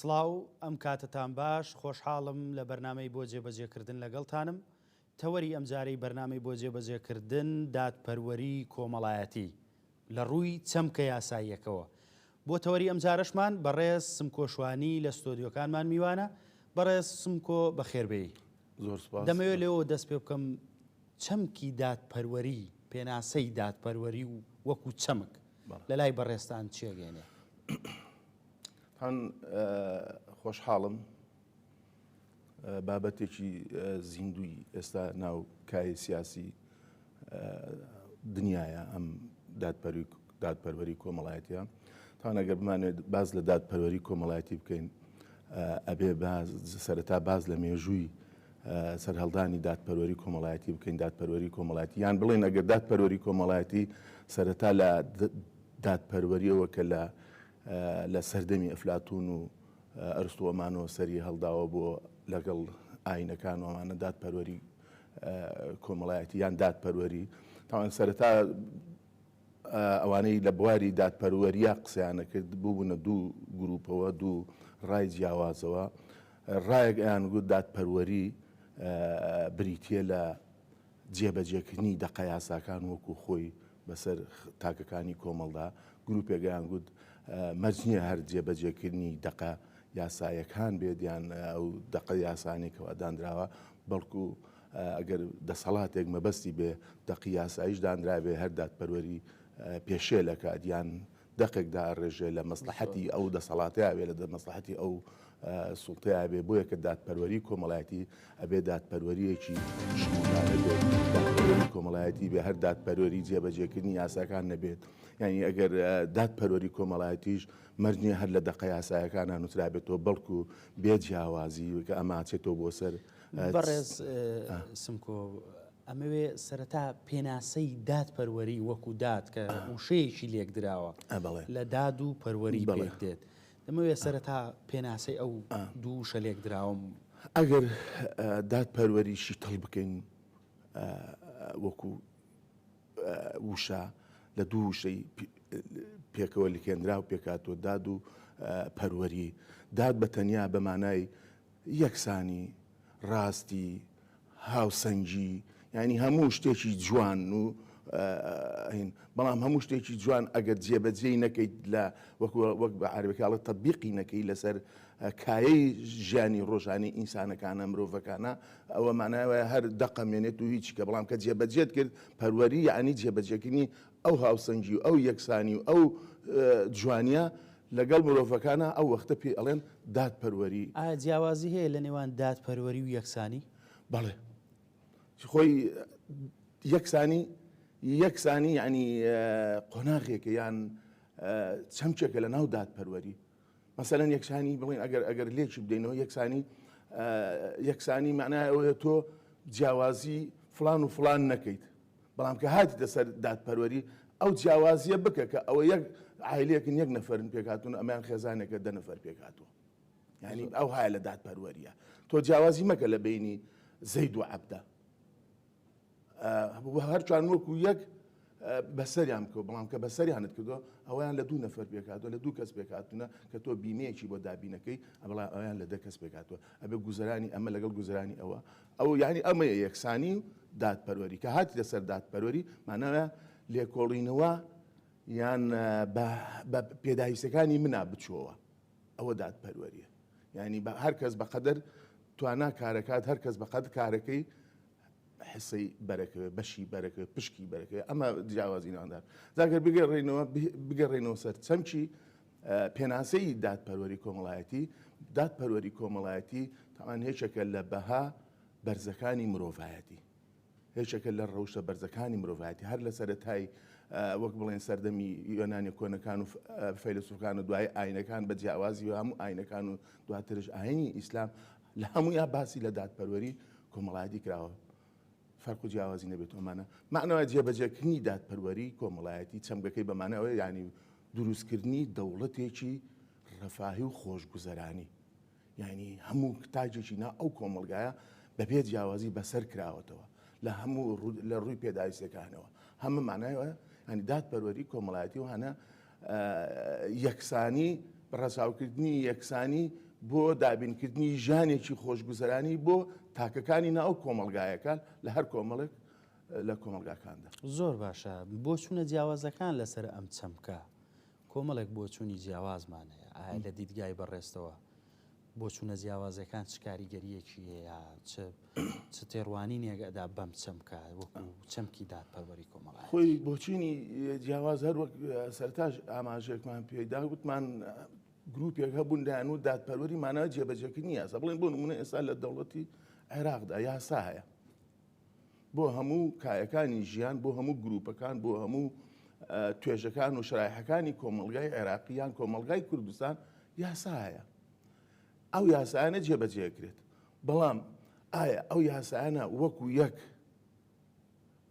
سڵاو ئەم کاتتان باش خۆشحاڵم لە بەرنامەی بۆ جێبەجێکردن لەگەڵتانم. تەوەری ئەمجارەی بەرنامەی بۆ جێبەجێکردن دادپەروەری کۆمەڵایەتی لە ڕووی چەمکە یاساییەکەوە. بۆ تەوەری ئەمجارەشمان بەڕێز سمکۆشوانی لە ستۆدیۆکانمان میوانە. بەڕێز سمکۆ بەخێربێی. زۆر سپاس. دەمەوێت لێەوە دەست پێ بکەم چەمکی دادپەروەری پێناسەی دادپەروەری و وەکو چەمک لە لای بەڕێستان چێگەێنێ؟ هەن خۆشحاڵم بابەتێکی زیندوی ئێستا ناو کای سیاسی دنیاە ئەم دادپەروەری کۆمەڵایەتیە. تاوان ئەگەر بمانێت باز لە دادپەروەری کۆمەڵایەتی بکەین ئەبێ سەرەتا باز لە مێژووی سەرهەڵدانی دادپەروەری کۆمەڵایەتی بکەین. دادپەروەری کۆمەڵایەتی یان بڵێن ئەگەر دادپەروەری کۆمەڵایەتی سەرەتا لە دادپەروەریەوە کە لە سەردەمی ئەفلاتون و ئەرستۆمانەوە سەری هەڵداوە بۆ لەگەڵ ئاینەکان و ئەمانە دادپەروەری کۆمەڵایەتی یان دادپەروەری تاوان سەرەتا ئەوانەی لە بواری دادپەروەریە قسەیانە کرد بووبوونە دوو گروپەوە دوو ڕای جیاوازەوە. ڕایەک ئەیان گوت دادپەروەری بریتیە لە جێبەجێکردنی دەقە یاساکان وەکو خۆی بەسەر تاکەکانی کۆمەڵدا. گروپێکیان گوت مەرج نییە هەر جێبەجێکردنی دەقە یاسایەکان بێت یان ئەو دەقە یاسانێک کە دانراوە، بەڵکو ئەگەر دەسەڵاتێک مەبەستی بێ دەقی یاساییش دانرابێ هەر دادپەروەری پێشێ لە کاتیان دەقێکدا ڕێژێ لە مەسلحەتی ئەو دەسەڵاتەیە بێ لە مەسلحەتی ئەو سوڵتەیە بێ. بۆیە کە دادپەروەری کۆمەڵایەتی ئەبێ دادپەروەریەکی شمولانە بێت. دادپەروەری کۆمەڵایەتی بێ هەر دادپەروەری جێبەجێکردنی یاساکان نەبێت. یعنی ئەگەر دادپەروەری کۆمەڵایەتیش مەرج نییە هەر لە دەقە یاسایەکانە نووسرابێتەوە، بەڵکو بێ جیاوازی کە ئەماچێتەوە بۆ سەر. بەڕێز سمکۆ ئەمەوێ سەرەتا پێناسەی دادپەروەری وەکو داد کە وشەیەکی لێک دراوە لە داد و پەروەری پێک دێت، دەمەوێت سەرەتا پێناسەی ئەو دوو وشە لێک دراوم. ئەگەر دادپەروەریشی تەڵ بکەین وەکو وشە لە دوو وشەی پێکەوە لکێنرا و پێکاتۆ داد و پەروەری. داد بە تەنیا بە مانای یەکسانی، ڕاستی، هاوسەنگی، ینی هەموو شتێکی جوان و بەڵام هەموو شتێکی جوان ئەگەر جێبەجێی نەکەیت لە وەک بە عەرەبیکاڵە تەطبیقی نەکەی لەسەر کایەی ژیانی ڕۆژانەی ئینسانەکانە مرۆڤەکانە، ئەوە مانایە هەر دەقەمێنێت و هیچ کە بەڵام کە جێبەجێت کرد پەروەری یعنی جێبەجێکردنی ئەو هاوسەنگی و ئەو یەکسانی و ئەو جوانیە لەگەڵ مرۆڤەکانە ئەو وەختە پێ ئەڵێن دادپەروەری. ئایا جیاوازی هەیە لە نێوان دادپەروەری و یەکسانی؟ بەڵێ خۆی یەکسانی ینی قۆناغێکە یان چەمچێکە لە ناو دادپەروەری. مەسەلەن یەکسانی بڵێن ئەگەر لێکی بدەینەوە یەکسانی معنای ئەوەیە تۆ جیاوازی فلان و فلان نەکەیت، بەڵام کە هاتیتە سەر دادپەروەری ئەو جیاوازیە بکە کە ئەوە یەک عایلەیەکن یەک نەفەرن پێکاتون ئەمان خێزانێکە دە نەفەر پێکاتوە. یعنی ئەو هایە لە دادپەروەریە. تۆ جیاوازی مەکە لە بینی زەید و عەبدە، هەرچوان وەکو یەک بەسەریان بکەوە، بەڵام کە بەسەریانت کردووە ئەویان لە دوو نەفەر پێکاتوە، لە دوو کەس پێکاتونە کە تۆ بیمەیەکی بۆ دابینەکەی ئەبڵا ئەویان لە دە کەس پێکاتوە. ئەبێ گوزەرانی ئەمە لەگەڵ گوزەرانی ئەو یعنی ئەمەیە یەکسانی و دادپەروەری. کە هاتی لەسەر دادپەروەری ماناوە لێکۆڵینەوە یان بە پێداویستەکانی منا بچووەوە، ئەوە دادپەروەریە. یعنی هەر کەس بەقەدەر توانا کارەکات، هەر کەس بەقەدر کارەکەی حسەی بەرەکەوێ، بەشی بەرەکەوێ، پشکی بەرەکەوێ. ئەمە جیاوازی ناوەندار. زاگەر بگەڕێنەوە سەر چەمکی پێناسەی دادپەروەری کۆمەڵایەتی. دادپەروەری کۆمەڵایەتی تاوان هێچەکە لە بەها بەرزەکانی مرۆڤایەتی، هێچەکە لە ڕەوشە بەرزەکانی مرۆڤایەتی. هەر لە سەرەتای وەک بڵێن سەردەمی یۆنانی کۆنەکان و فەیلسوفەکان و دوای ئاینەکان بە جیاوازی و هەموو ئاینەکان و دواترش ئاینی ئیسلام لە هەموویان باسی لە دادپەروەری کۆمەڵایەتی کراوە. فەرق و جیاوازی نەبێت. ئەمانە معنەوە جێبەجێکردنی دادپەروەری کۆمەڵایەتی چەمکەکەی بەمانەوە ینی دروستکردنی دەوڵەتێکی ڕەفاهی و خۆشگوزەرانی. یعنی هەموو تاجێکی نا ئەو کۆمەلگایە بەبێ جیاوازی بەسەر کراوەتەوە لە هەموو لە ڕووی پێداویستەکانەوە. هەموو معنایەوە ینی دادپەروەری کۆمەڵایەتی و هەنە یەکسانی ڕەچاوکردنی یەکسانی بۆ دابینکردنی ژانێکی خۆشگوزەرانی بۆ تاکەکانی ناو کۆمەلگایەکان لە هەر کۆمەڵێک لە کۆمەلگاکاندا. زۆر باشە بۆ چوونە جیاوازەکان لەسەر ئەم چەمکە کۆمەڵێک بۆ چوونی جیاوازمان هەیە ئایا لە دیدگای بەڕێستەوە بۆ چوونە جیاوازەکان چ کاریگەریەکی هەیە چ تێڕوانینێکدا بەم چەمکە وەکو چەمکی دادپەروەری کۆمەڵایەتی خۆی بۆچینی جیاواز هەر وەک سەرتاش ئاماژێکمان پێدا وتمان گروپێک هەبوون دایان و دادپەروەری مانەوە جێبەجێکردنی یاسا بڵێن بۆ نمونە ئێستا لە دەوڵەتی عێراقدا یاسا هەیە بۆ هەموو کایەکانی ژیان بۆ هەموو گروپەکان بۆ هەموو توێژەکان و شرایحەکانی کۆمەلگای عێراقییان کۆمەلگای کوردستان یاسا هەیە ئەو یاسایانە جێبەجێکرێت بەڵام ئایا ئەو یاسایانە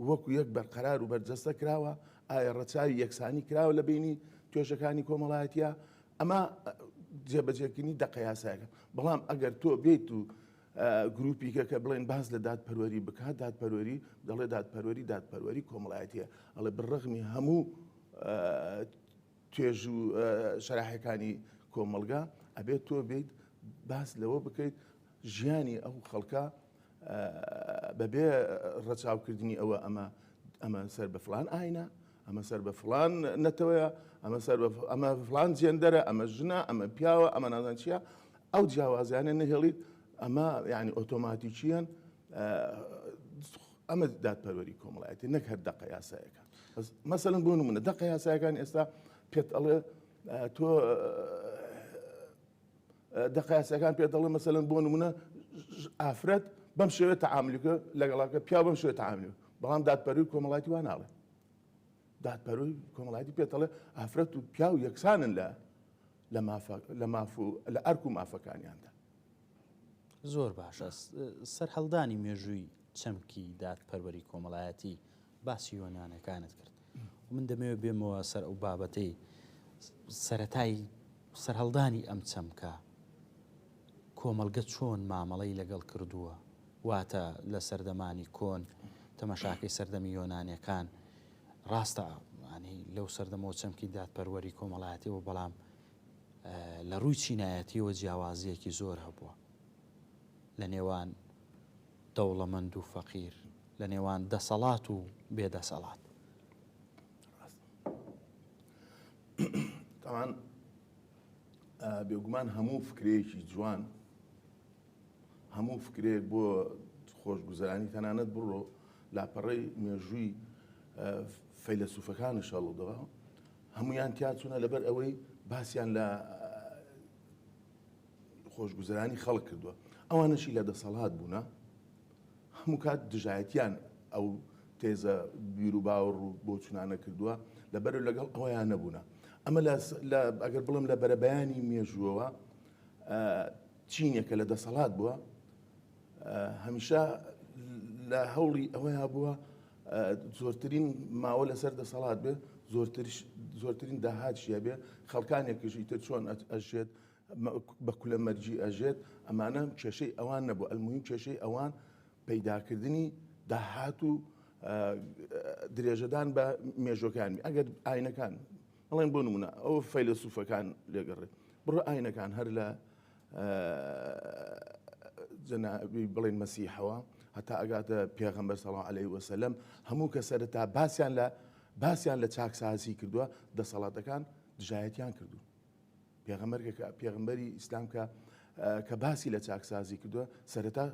وەکو یەک بەرقەرار و بەرجەستە کراوە ئایا ڕەچاوی یەکسانی کراوە لە بینی توێژەکانی کۆمەڵایەتیە ئەمە جێبەجێکردنی دەقە یاسایەکە بەڵام ئەگەر تۆ بێت و گروپیکە کە بڵێن باز لە دادپەروەری بکات دادپەروەری دەڵێ دادپەروەری کۆمەڵایەتیە ئەڵێ بڕەخمی هەموو توێژ و شەراحەکانی کۆمەلگا ئەبێت تۆ بێت باس لەوە بکەیت ژیانی ئەو خەڵکە بەبێ ڕەچاوکردنی ئەوە ئەمە سەر بە فڵان ئاینە ئەمە سەر بە فڵان نەتەوەیە ئەمە فڵان جێندەرە ئەمە ژنە ئەمە پیاوە ئەمە نازان چیە ئەو جیاوازیانە نەهێڵیت ئەمە یعنی ئۆتۆماتیکیان ئەمە دادپەروەری کۆمەڵایەتی نەک هەر دەقە یاسایەکان مەسەڵەن بۆ نمونە دەقە یاسایەکان ئێستا پێت ئەڵێ تۆ دەقە یاسایەکان پێت دەڵێ مەسەڵەن بۆ نمونە ئافرەت بەم شێوە تەعاملکە لەگەڵاکە پیا بەم شێوە تەعامل بەڵام دادپەروەری کۆمەڵایەتی وان ناڵێ دادپەروەری کۆمەڵایەتی پێت دەڵێ ئافرەت و پیا و یەکسانن لە ئەرک و مافەکانیاندا. زۆر باشە سەر هەڵدانی مێژووی چەمکی دادپەروەری کۆمەڵایەتی باسی یۆنانەکانت کرد من دەمەوێت بێمەوە سەر ئەو بابەتەی سەرەتای سەرهەڵدانی ئەم چەمکە کۆمەلگە چۆن مامەڵەی لەگەڵ کردووە واتە لە سەردەمانی کۆن تەمەشاکەی سەردەمی یۆنانیەکان ڕاستە لەو سەردەمەوە چەمکی دادپەروەری کۆمەڵایەتیەوە بەڵام لە ڕووی چینایەتیەوە جیاوازیەکی زۆر هەبووە لە نێوان دەوڵەمەند و فەقیر لە نێوان دەسەڵات و بێدەسەڵات. تاوان بێگومان هەموو فکرەیەکی جوان هەموو فکرێک بۆ خۆشگوزەرانی تەنانەت بڕۆ لاپەڕەی مێژووی فەیلسوفەکانی شەڵدەوە هەمویان تیا چوونە لەبەر ئەوەی باسییان لە خۆشگوزەرانی خەڵک کردووە ئەوانەشی لە دەسەڵات بوونە هەموو کات دژایەتیان ئەو تێزە بیر و باوەڕ و بۆ چونانە کردووە لەبەر لەگەڵ ئەویان نەبوونە ئەمە ئەگەر بڵم لە بەرەبەیانی مێژووەوە چینێکە لە دەسەڵات بووە هەمیشە لە هەوڵی ئەوەیە بووە زۆرترین ماوە لەسەر دەسەڵات بێ زۆرترین داهاتشیە بێ خەڵکانێکیشی تر چۆن ئەژێت بە کولە مەرجی ئەژێت ئەمانە کێشەی ئەوان نەبوو ئەلموهیم کێشەی ئەوان پەیداکردنی داهات و درێژەدان بە مێژۆکانی ئەگەر ئاینەکان بەڵێن بۆ نمونە ئەو فەیلسوفەکان لێگەڕێت بڕۆ ئاینەکان هەر لە جەنابی بڵێن مەسیحەوە هەتا ئەگاتە پێغەمبەر صلی الله علیه وسلم هەموو کە سەرەتا باسییان لە چاکسازی کردووە دەسەڵاتەکان دژایەتیان کردو پێغەمبەری ئیسلام کە باسی لە چاکسازی کردووە سەرەتا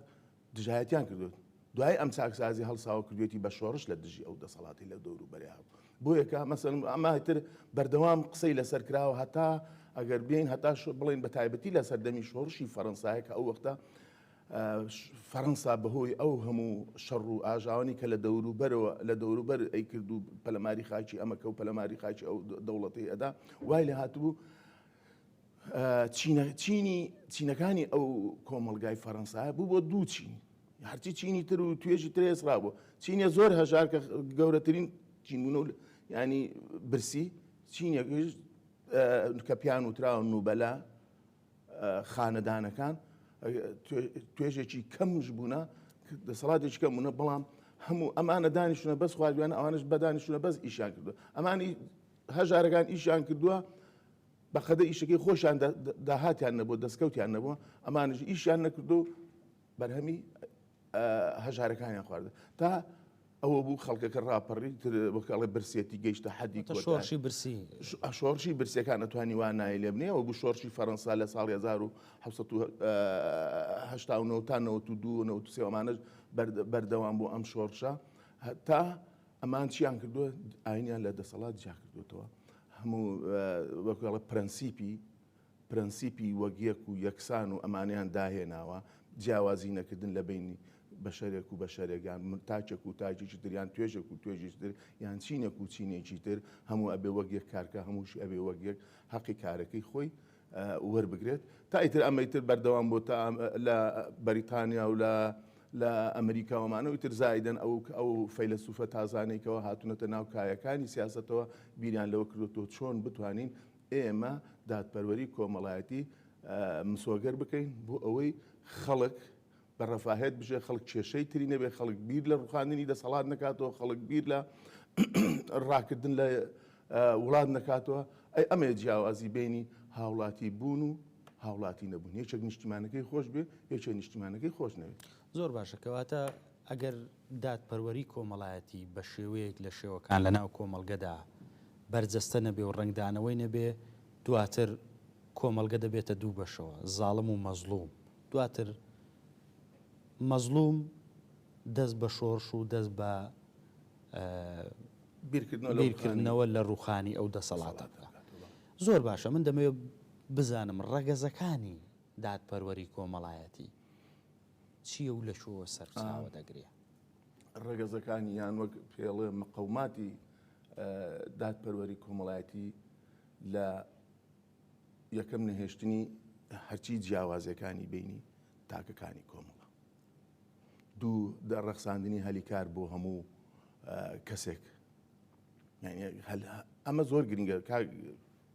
دژایەتیان کردو دوای ئەم چاکسازی هەڵساوە کردوێتی بە شۆڕش لە دژی ئەو دەسەڵاتی لە دەور و بەریا بۆ یەکە مەسەڵەن ئەماتر بەردەوام قسەی لەسەر کراوە هەتا ئەگەر بین هەتا بڵێن بە تایبەتی لە سەردەمی شۆڕشی فەڕەنسایە کە ئەو وەختە فەڕەنسا بەهۆی ئەو هەموو شەڕ و ئاژاوانی کە لە دەوروبەر ئەی کرد و پەلەماری خاکی ئەمەکە و پەلەماری خاکی ئەو دەوڵەتی ئەدا وای لێ هاتبوو چینەکانی ئەو کۆمەلگای فەڕەنسایە بوو بۆ دوو چین هەرچی چینی تر و توێژی تر ێسرا بوو چینە زۆر هەژار کە گەورەترین چینبوونە و ینی برسی چینێکیش کە پیان وتراوە نوبەلا خانەدانەکان توێژێکی کەمش بوونە دەسەڵاتێکی کەم بوونە بەڵام هەموو ئەمانە دانیشتونە بەس خواردویانە ئەوانش بەدانیشتونە بەس ئیشیان کردووە ئەمانی هەژارەکان ئیشیان کردووە بەقەدە ئیشەکەی خۆشیان داهاتیان نەبوو دەستکەوتیان نەبووە ئەمانش ئیشیان نەکردو بەرهەمی هەژارەکانیان خواردە تا ئەوە بوو خەڵکەکە ڕاپەڕی وەکڵێ برسێتی گەیشتە حەدی شۆڕشی برسی شۆڕشی برسەکان نەتوانی وان نایە لێ بنێ ئەوە بوو شۆڕشی فەڕەنسا لە ساڵی 1992 ئەمانش بەردەوام بوو ئەم شۆڕشە تا ئەمان چیان کردووە ئاینیان لە دەسەڵات جا کردوێتەوە هەموو وەکڵە پرەنسیپی وەگیەک و یەکسان و ئەمانیان داهێناوە جیاوازی نەکردن لە بینی بەشەرێک و بەشەرێکیان تاچێک و تاجێکی تریان توێژێک و توێژی تر یان چینێک و چینێکی تر هەموو ئەبێ وەگیەک کارکە هەمووشی ئەبێ وەگیەک حەقی کارەکەی خۆی وەربگرێت تا ئیتر ئەمەیتر بەردەوام بۆ تا لە بەریتانیا و لە ئەمریکاوەمانە ویتر زایدەن ئەو فەیلسوفە تازانێکەوە هاتوونەتە ناو کایەکانی سیاسەتەوە بیریان لەوە کردوەوە چۆن بتوانین ئێمە دادپەروەری کۆمەڵایەتی مسۆگەر بکەین بۆ ئەوەی خەڵک بە ڕەفاهێت بژێ خەڵک کێشەی تری نەبێ خەڵک بیر لە ڕوخاندنی دەسەڵات نکاتەوە خەڵک بیر لە ڕاکردن لە وڵات نکاتەوە ئەی ئەمێ جیاوازی بینی هاوڵاتی بوون و هاوڵاتی نەبوون یەکێک نیشتیمانەکەی خۆش بێ یەکێک نیشتیمانەکەی خۆش نەوێت زۆر باشە کەواتە ئەگەر دادپەروەری کۆمەڵایەتی بە شێوەیەک لە شێوەکان لە ناو کۆمەڵگەدا بەرجەستە نەبێ و ڕنگدانەوەی نەبێ دواتر کۆمەڵگە دەبێتە دوو بەشەوە زاڵم و مەزلوم دواتر مەزلوم دەست بە شۆڕش و دەست بە بیرکردنەوە لە ڕوخانی ئەو دەسەڵاتە زۆر باشە من دەمەوێت بزانم ڕەگەزەکانی دادپەروەری کۆمەڵایەتی چییە و لە شۆوە سەرچاوە دەگرێت ڕێگەزەکانی یان وەک پێڵێ مقەوماتی دادپەروەری کۆمەڵایەتی لە یەکەم نەهێشتنی هەرچی جیاوازەکانی بینی تاکەکانی کۆمەڵە دوو دەڕەخساندنی هەلیکار بۆ هەموو کەسێک ئەمە زۆر گرنگە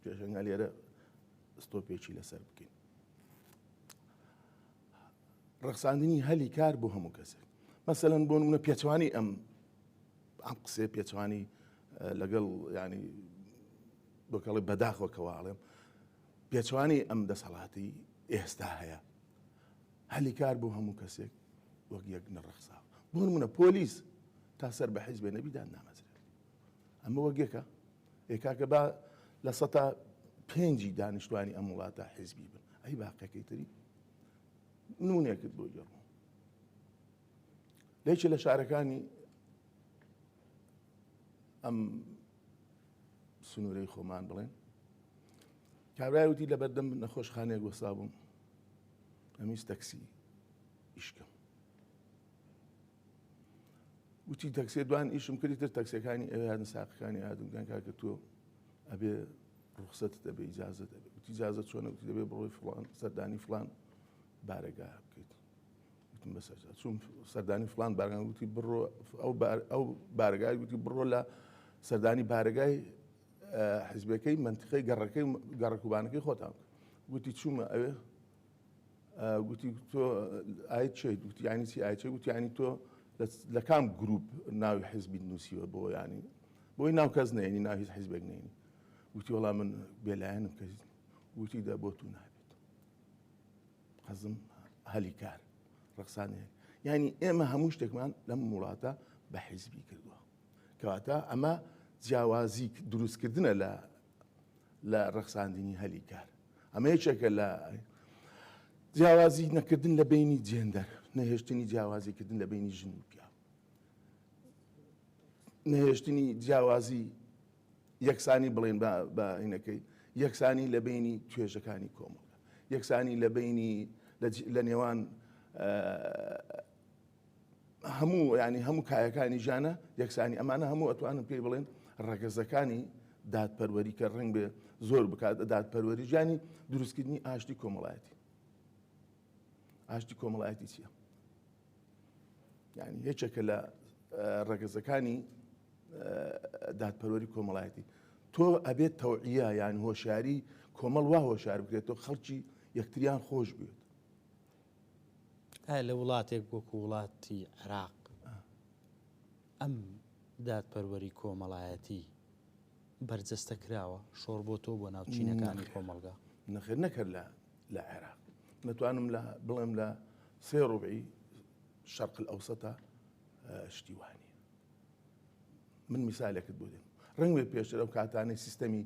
پێشنگا لێرە ستۆپێکی لەسەر بکەین ڕەخساندنی هەلیکار بۆ هەموو کەسێک مەسەلەن بۆ نمونە پێچوانی ئەم قسێ پێچوانی لەگەڵ ینی بۆکەڵی بەداخەوە کەواڵێم پێچوانی ئەم دەسەڵاتی ئێستا هەیە هەلیکار بۆ هەموو کەسێک وەک یەک نەڕەخساوە بۆ نمونە پۆلیس تا سەر بە حیزبێ نەبیدان نامەزرێت ئەمە وەگێکە ئێکاکە با لە سەتا پێنجی دانیشتوانی ئەم وڵاتە حیزبی بن ئەی باقیەکەی تری نمونێکت بۆ گەڕم لێکی لە شارەکانی ئەم سنوورەی خۆمان بڵێن کابرای وتی لە بەردەم نەخۆشخانەیەک وەسا بووم ئەمیست تەکسی ئیشکەم وتی تەکسێ دوان ئیشم کردی تر تەکسیەکانی ئەوێ هاتن ساقەکانی هاتونگەن کاکە تۆ ئەبێ ڕوخسەت دەبێ ئیجازە دەبێ وتی ئیجازە چۆنە وتی دەبێ بڕۆی فڵان سەردانی فڵان بارەگای بکەیت وتم بەسەر چوون سەردانی فڵان بارگای وتی بڕۆ ئەو بارگای وتی بڕۆ لە سەردانی بارگای حیزبەکەی منتیقەی گەڕەکوبانەکەی خۆتان وتی چوومە ئەوێ گوتی تۆ ئایت چیت وتی ینی چی ئایچێ وتی ینی تۆ لە کام گروپ ناوی حیزبی نووسیوە بۆ ینی بۆی ناو کەس نێنی ناو هیچ حیزبێک نێنی وتی وەڵام من بێلایەنم کەس وتی دا بۆ تو نابێت حەزم هەلی کار ڕەخسانێ ینی ئێمە هەموو شتێکمان لەم وڵاتە بە حیزبی کردووە کەواتە ئەمە جیاوازی دروستکردنە لە ڕەخساندنی هەلی کار ئەمە یەکێکە لە جیاوازی نەکردن لە بینی جێندەر نەهێشتنی جیاوازیکردن لە بینی ژن و پیا نەهێشتنی جیاوازی یەکسانی بڵێن بە عینەکەی یەکسانی لە بینی توێژەکانی کۆمەڵگە یەکسانی لە بینی لە نێوان هەموو ینی هەموو کایەکانی ژانە یەکسانی ئەمانە هەموو ئەتوانن پێی بڵێن ڕەگەزەکانی دادپەروەری کە ڕنگ بێ زۆر بکات دادپەروەری ژیانی دروستکردنی ئاشتی کۆمەڵایەتی ئاشتی کۆمەڵایەتی چییە؟ ینی هیچێکە لە ڕەگەزەکانی دادپەروەری کۆمەڵایەتی تۆ ئەبێت تەوعیە یان هۆشیاری کۆمەڵ وا هۆشار بکرێت تۆ خەڵکی یەکتریان خۆش بێت لە وڵاتێک وەکو وڵاتی عێراق ئەم دادپەروەری کۆمەڵایەتی بەرجەستە کراوە شۆڕ بۆ تۆ بۆ ناوچینەکانی کۆمەڵگا نەخێر نەکرد لە عێراق نتوانم بڵێم لە 3 ڕوبعی شەرق الأوسطە شتی وانە من میسالێکت بۆ دێم ڕەنگ بێ پێشتر ئەو کاتانەی سیستەمی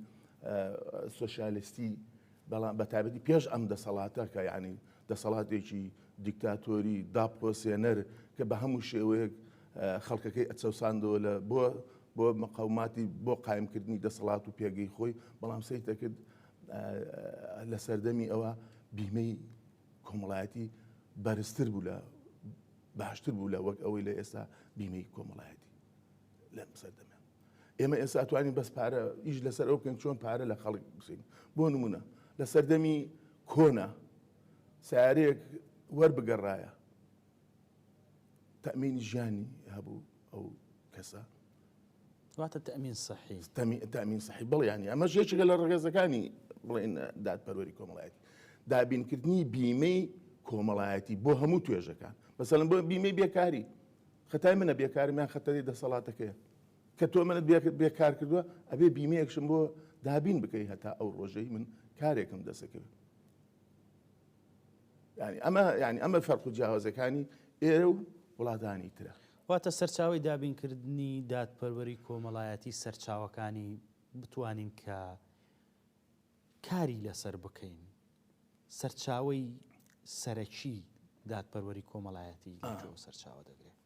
سۆشیالیستی بەڵام بە تایبەتی پێش ئەم دەسەڵاتە کە یعنی دەسەڵاتێکی دیکتاتۆری داپۆسێنەر کە بە هەموو شێوەیەک خەڵکەکەی ئەچەوساندەوە لە بۆ مەقاوماتی بۆ قایمکردنی دەسەڵات و پێگەی خۆی بەڵام سەیتەکرد لە سەردەمی ئەوە بیمەی کۆمەڵایەتی بەرزتر بوو لە باشتر بوو لە وەک ئەوەی لە ئێستا بیمەی کۆمەڵایەتی لەم سەردەمە ئێمە ئێستا توانین بەس پارە ئیش لەسەر ئەو بکەین چۆن پارە لە خەڵک بسین بۆ نمونە لە سەردەمی کۆنا سیارەیەک وەربگەڕایە تەمینی ژیانی هەبوو ئەو کەسە واتە تەمین سەحی تەمین سەحی بڵێ ینی ئەمە یەکێکە لە ڕێگەزەکانی بڵێن دادپەروەری کۆمەڵایەتی دابینکردنی بیمەی کۆمەڵایەتی بۆ هەموو توێژەکان مەسەڵەن بۆ بیمەی بێکاری خەتای منە بێکاریمان خەتەری دەسەڵاتەکەیە کە تۆ منت بێکار کردووە ئەبێ بیمەیەکشم بۆ دابین بکەی هەتا ئەو ڕۆژەی من کارێکم دەسەکەوێت ینی ئەمە فەرق و جیاوازەکانی ئێرە و وڵاتانی ترە واتە سەرچاوی دابینکردنی دادپەروەری کۆمەڵایەتی سەرچاوەکانی بتوانین کە کاری لەسەر بکەین سەرچاوی سەرەکی دادپەروەری کۆمەڵایەتی لەجۆ سەرچاوە دەگرێت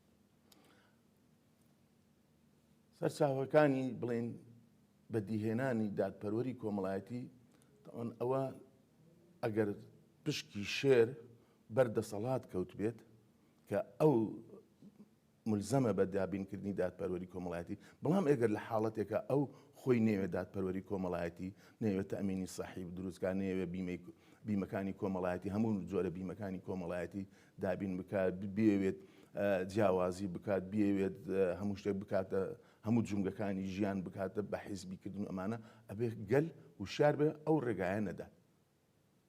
سەرچاوەکانی بڵێن بەدیهێنانی دادپەروەری کۆمەڵایەتی ئەوە ئەگەر پشکی شێر بەردەسەڵات کەوت بێت کە ئەو ملزەمە بە دابینکردنی دادپەروەری کۆمەڵایەتی بەڵام ئەگەر لە حاڵەتێکە ئەو خۆی نێوێ دادپەروەری کۆمەڵایەتی نەوێت تەمینی سەحی دروستکار نەوێ بیمەکانی کۆمەڵایەتی هەموو جۆرە بیمەکانی کۆمەڵایەتی دابین بکات بێوێت جیاوازی بکات بێوێت هەموو شتێک بکاتە هەموو جونگەکانی ژیان بکاتە بە حیزبیکردن ئەمانە ئەبێ گەل وشار بێ ئەو ڕێگایە نەدا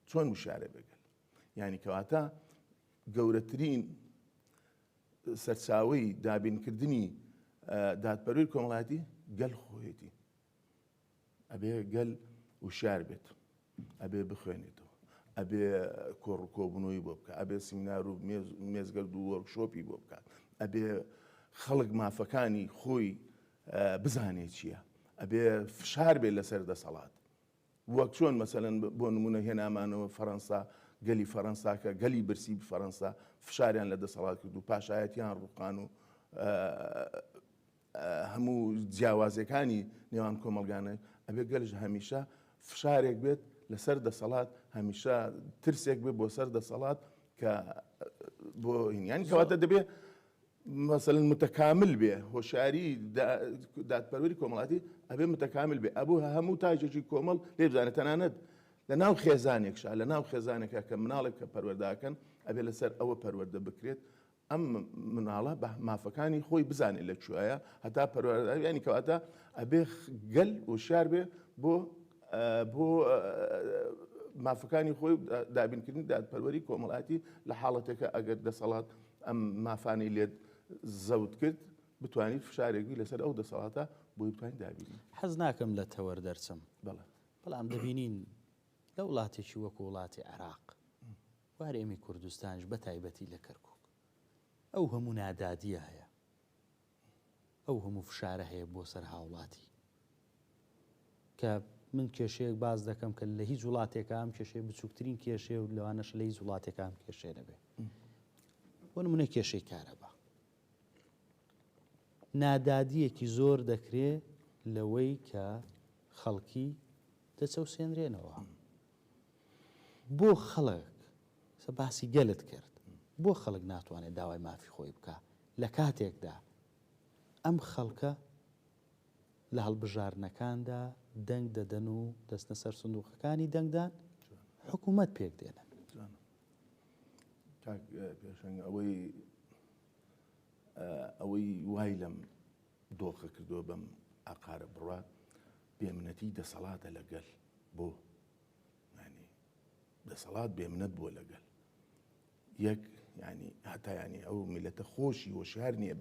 چۆن وشارە بێگەل یعنی کەواتە گەورەترین سەرچاوەی دابینکردنی دادپەروەری کۆمەڵایەتی گەل خۆیەتی ئەبێ گەل وشار بێت ئەبێ بخوێنێتەوە ئەبێ کۆڕکۆبوونەوەی بۆ بکات ئەبێ سیمینار و مێزگەرد و وەرکشۆپی بۆ بکات ئەبێ خەڵک مافەکانی خۆی بزانێت چییە ئەبێ فشار بێت لەسەر دەسەڵات وەک چۆن مەسەلەن بۆ نمونە هێنامانەوە فەڕەنسا گەلی فەڕەنسا کە گەلی برسی فەڕەنسا فشاریان لە دەسەڵات کرد و پاشایەتیان ڕووقان و هەموو جیاوازەکانی نێوان کۆمەلگانە ئەبێ گەلش هەمیشە فشارێک بێت لەسەر دەسەڵات هەمیشە ترسێک بێت بۆ سەر دەسەڵات کە بۆ هینیانی کەواتە دەبێت مەسەلەن متەکامل بێ هۆشیاری دادپەروەری کۆمەڵایەتی ئەبێ متەکامل بێ ئەبوو هەموو تاجێکی کۆمەڵ لێ بزانێت تەنانەت لە ناو خێزانێکشا لە ناو خێزانێکە کە مناڵێک کە پەروەردەکەن ئەبێ لەسەر ئەوە پەروەردە بکرێت ئەم مناڵە بە مافەکانی خۆی بزانێت لە کوێیە هەتا پەروەردەیانی کەواتە ئەبێ گەل وشار بێ بۆ مافەکانی خۆی دابینکردنی دادپەروەری کۆمەڵایەتی لە حاڵەتێکە ئەگەر دەسەڵات ئەم مافانی لێت زەوت کرد بتوانیت فشارێکی لەسەر ئەو دەسەڵاتە بۆی بتوانین دابینی حەز ناکەم لە تەوەر دەرچم بەڵام دەبینین لە وڵاتێکی وەکو وڵاتی عێراق وارێمی کوردستانش بە تایبەتی لە کەرکووک ئەو هەموو نادادیە هەیە ئەو هەموو فشارە هەیە بۆ سەر هاوڵاتی کە من کێشەیەک باز دەکەم کە لە هیچ وڵاتێکە ئەم کێشەیە بچووکترین کێشەیە و لەوانەش لە هیچ وڵاتێکە ئەم کێشەیە دەبێت بۆ نمونە کێشەی کارەبا نادادیەکی زۆر دەکرێت لەوەی کە خەڵکی دەچەوسێنرێنەوە بۆ خەڵک باسی گەلت کرد بۆ خەڵک ناتوانێت داوای مافی خۆی بکە لە کاتێکدا ئەم خەڵکە لە هەڵبژارنەکاندا دەنگ دەدەن و دەستنە سەر سندوقەکانی دەنگدان حکوومەت پێک دێنن پێشنگ ئەوەی وای لەم دۆخە کردووە بەم ئاقارە بڕات بێمنەتی دەسەڵاتە لەگەل بۆ ینی دەسەڵات بێمنەت بۆ لەگەل یەک ینی هەتا ینی ئەو میلەتە خۆشی هۆشیار نییە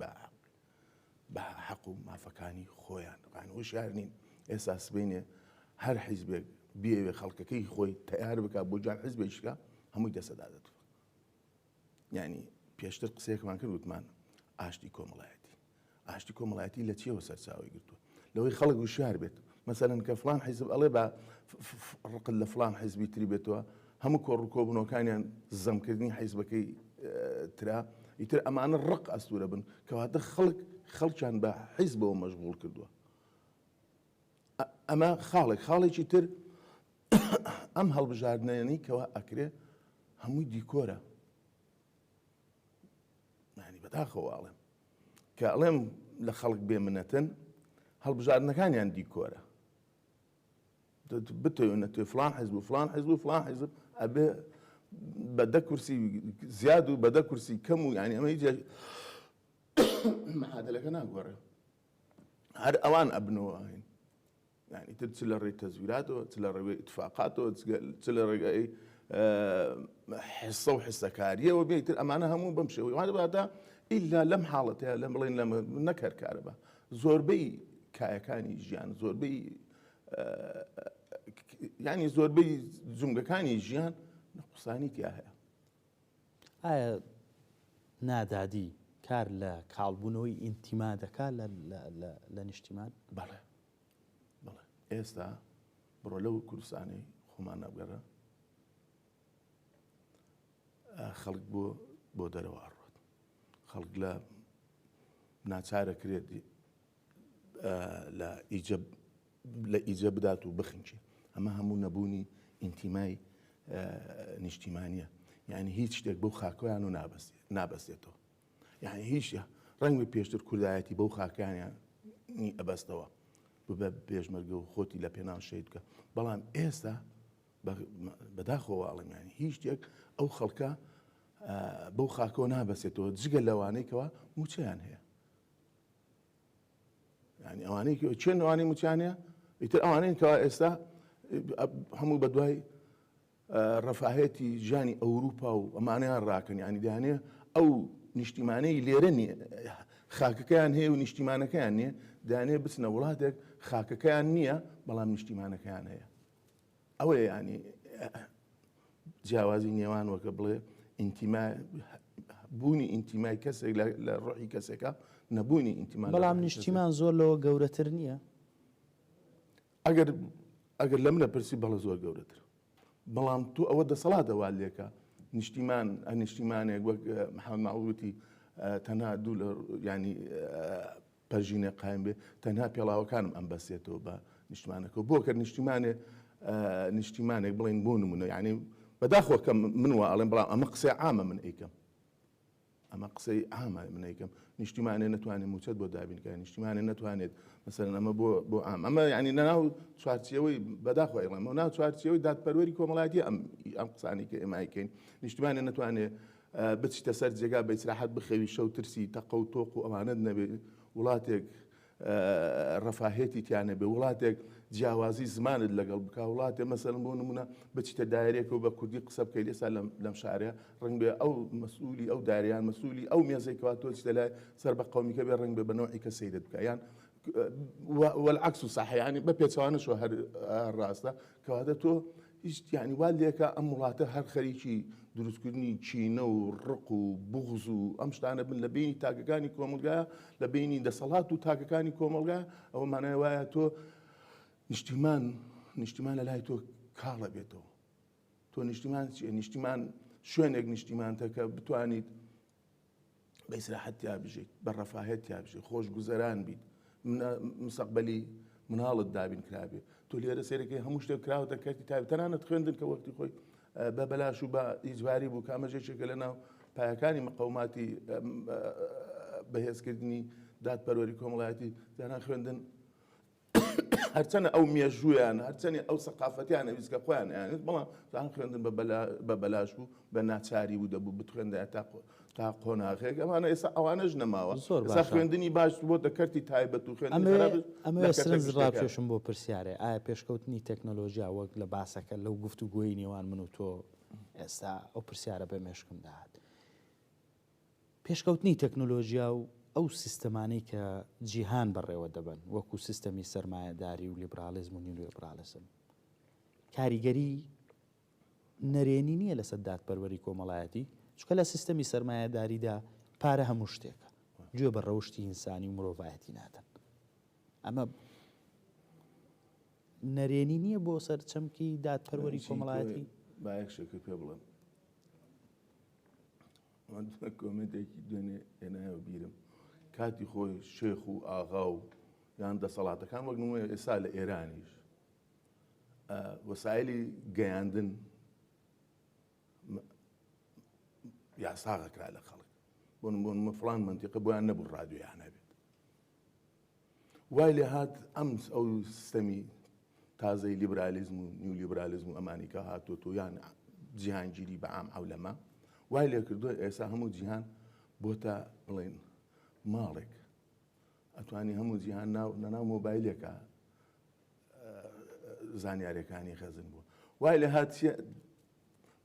بە حەق و مافەکانی خۆیان هۆشیار نین ئێستا سبینێ هەر حیزبێک بێوێ خەڵکەکەی خۆی تیار بکە بۆ جان حیزبێکشکە هەمووی دەسەدا دەتوە. یعنی پێشتر قسەیەکمان کرد وتمان ئاشتی کۆمەڵایەتی. ئاشتی کۆمەڵایەتی لە چیەوە سەرچاوی گرتووە؟ لەوەی خەڵک وشار بێت. مەسەلەن کە فلان حیزب ئەڵێ بە ڕقل لە فلان حیزبی تری بێتەوە، هەموو کۆڕووکۆبوونەوەکانیان زەمکردنی حیزبەکەی ترا، ئیتر ئەمانە ڕق ئەستورە بن کەواتە خەڵکیان بە حیزبەوە مەشغوڵ کردووە. ئەمە خاڵێکی تر ئەم هەڵبژاردنەیەنی کەوا ئەکرێ هەمووی دیکۆرە. یعنی بەداخەوە ئەڵێم کە ئەڵێم لە خەڵک بێمنەتن، هەڵبژاردنەکانیان دیکۆرە. بتەوێت نەتوێ فلان حیزب و فلان حیزب و فلان حیزب ئەبێ بەدە کورسی زیاد و بەدە کورسی کەم و یعنی ئەمە هیچ مەعادلەکە ناگۆڕێ. هەر ئەوان ئەبنەوە هین. يعني تر تسلى الري تزويراتو تسلى الري اتفاقاتو تسلى الري حصه وحصه كاريه وبيت الامانه هم بمشي وهذا بعد الا لم حالتها لم بلين لم نكر كهرباء زوربي كايكاني جيان زوربي يعني زوربي زومكا كاني جيان نقصاني تياها نادادي كار لا كالبونوي انتماده كار لا نشتمان بله ئێستا بڕۆ لەو کوردستانی خۆمان نابگەڕە خەڵک بۆ دەرەوە ئەڕۆت. خەڵک لە ناچارە کرێت لە ئیجە بدات و بخنچێ. ئەمە هەموو نەبوونی ئینتیمای نیشتیمانیە. یعنی هیچ شتێک بەو خاکۆیان و نابەستێتەوە. یعنی هیچ ڕەنگ بە پێشتر کوردایەتی بەو خاکیانیان ئەبەستەوە بە پێشمەرگە و خۆتی لە پێناو شەید بکە. بەڵام ئێستا بەداخەوە ئەڵێم یانی هیچ شتێک ئەو خەڵکە بەو خاکۆ نابەسێتەوە جگە لەوانەی کەەوە موچیان هەیە. یعنی ئەوانەی چێن ئەوانەی موچیان هەیە ئیتر ئەوانەیە کەەوە ئێستا هەموو بەدوای ڕەفاهێتی ژیانی ئەوروپا و ئەمانیان ڕاکەن. یعنی دەیانێ ئەو نیشتیمانەی لێرە نییە، خاکەکەیان هەیە و نیشتیمانەکەیان نییە، دەیانێ بچنە وڵاتێک خاکەکەیان نییە بەڵام نیشتیمانەکەیان هەیە. ئەوەیە ینی جیاوازی نێوان وەکە بڵێ بوونی ئینتیمای کەسێک لە ڕۆحی کەسێکە نەبوونی ئینتیمان. بەڵام نیشتیمان زۆر لەوە گەورەتر نییە. ئەگەر لە منە پرسی بەڵە زۆر گەورەتر. بەڵام تو ئەوە دەسەڵاتەوە لێکە نیشتیمانێک وەک محەممەد مەعوودی تەنها دوو لە ینی پەرژینێ قایم بێ تەنها پێڵاوەکانم ئەم بەسێتەوە بە نیشتیمانەکە بۆ کە نیشتیمانێک بڵێن بۆ نمونە ینی بەداخۆ کە من وا ئەڵێم بەڵام ئەمە قسەی عامە من ئەیکەم. ئەمە قسەی عامە من ئەیکەم. نیشتیمانێ نەتوانێت موچەت بۆ دابینکە، نیشتیمانێ نەتوانێت مەسەرەن ئەمە بۆ عام. ئەمە ینی نەناو چوارچێوەی بەداخۆ ئەڵێم ناو چوارچێوەی دادپەروەری کۆمەڵایەتی ئەم قسانی کە ئێمە ئەیکەین. نیشتیمانێ نەتوانێت بچیتە سەر جێگا بە ئیسراحەت بخەوی شەو ترسی تەقە و تۆق و ئەمانەت نەبێت. وڵاتێک ڕەفاهێتی تیانە بێ، وڵاتێک جیاوازی زمانت لەگەڵ بکە، وڵاتێ مەسەلەن بۆ نمونە بچیتە دایرێکەوە بە کوردی قسە بکەیت. ئێستا لەم شارەیە ڕەنگ بێ ئەو مەسئولی ئەو داریان مەسئولی ئەو مێزێکەوە تۆ چتە لای سەر بە قەومیکە بێ ڕەنگ بێ بە نەوعی کە سەیرت بکە یان والعکس صحیح. يعني بپێچوانەشەوە هەر ڕاستە کەواتە تۆ هیچ یعنی وا لێکە ئەم وڵاتە هەر خەریکی دروستکردنی چینە و ڕق و بغز و ئەم شتانە بن لە بینی تاکەکانی کۆمەلگایە، لە بینی دەسەڵات و تاکەکانی کۆمەلگایە. ئەوە مانای وایە تۆ نیشتیمان لە لای تۆ کاڵە بێتەوە. تۆ نیشتیمان شوێنێک نیشتیمانتە کە بتوانیت بە ئیسراحەت تیا بژیت، بە ڕەفاهێت تیا بژیت، خۆش گوزەران بیت، مستەقبەلی مناڵت دابین کرابێ. تۆ لێرە سێرەکەی هەموو شتێک کراوەتە کەرتی تایب تەنانەت خوێندن کە وەختی خۆی بە بەلاش و بە ئیجباری بوو کامەژێکێکە لە ناو پایەکانی مەقەوماتی بەهێزکردنی دادپەروەری کۆمەڵایەتی دانا خوێندن هەرچەنە ئەو مێژوویان هەرچەنی ئەو سەقافەتیان ویستکە خۆیان یانێت بەڵام دان خوێندن بە بەلاش بوو بە ناچاری بوو دەبوو بتخوێندە تا قۆناغێک. ئەمانە ئێستا ئەوانەش نەماوە. ئێستا خوێندنی باش بۆ دەکەرتی تایبەت و ئەمە سرنج ڕاکێشم بۆ پرسیارێ ئایا پێشکەوتنی تەکنۆلۆژیا وەک لە باسەکە لەو گفتوگۆیی نێوان من و تۆ ئێستا ئەو پرسیارە بە مێشکم داهات. پێشکەوتنی تەکنۆلۆژیا و ئەو سیستەمانەی کە جیهان بەڕێوە دەبن وەکو سیستەمی سەرمایەداری و لیبرالیزم و نیولێبرالیزم کاریگەری نەرێنی نییە لەسەر دادپەروەری کۆمەڵایەتی چکە لە سیستەمی سەرمایەداریدا پارە هەموو شتێکە گوێ بە ڕەوشی ئینسانی و مرۆڤایەتی نادەن ئەمە نەرێنی نییە بۆ سەر چەمکی دادپەروەری کۆمەڵایەتی باەکشەکە پێ بڵم کۆمنتێکی دوێنێ هێنایەوە بیرم کاتی خۆی شێخ و ئاغا و یان دەسەڵاتەکان وەک نمونە ئێستا لە ئێرانیش وەسایلی گەیاندن یاساغەکرا لە خەڵک بۆ فڵان منتیقە بۆیان نەبوو ڕادیۆیان هەبێت وای لێ هات ئەمس ئەو سیستەمی تازەی لیبرالیزم و نیو لیبرالیزم و ئەمانیکە هاتۆ یان جیهانگیری بە عام ئەولەما وای لێ کردووە ئێستا هەموو جیهان بۆتە بڵێن ماڵێک ئەتوانی هەموو جیهان نەناو مۆبایلێکە زانیاریەکانی خەزن بوو وای لێ هات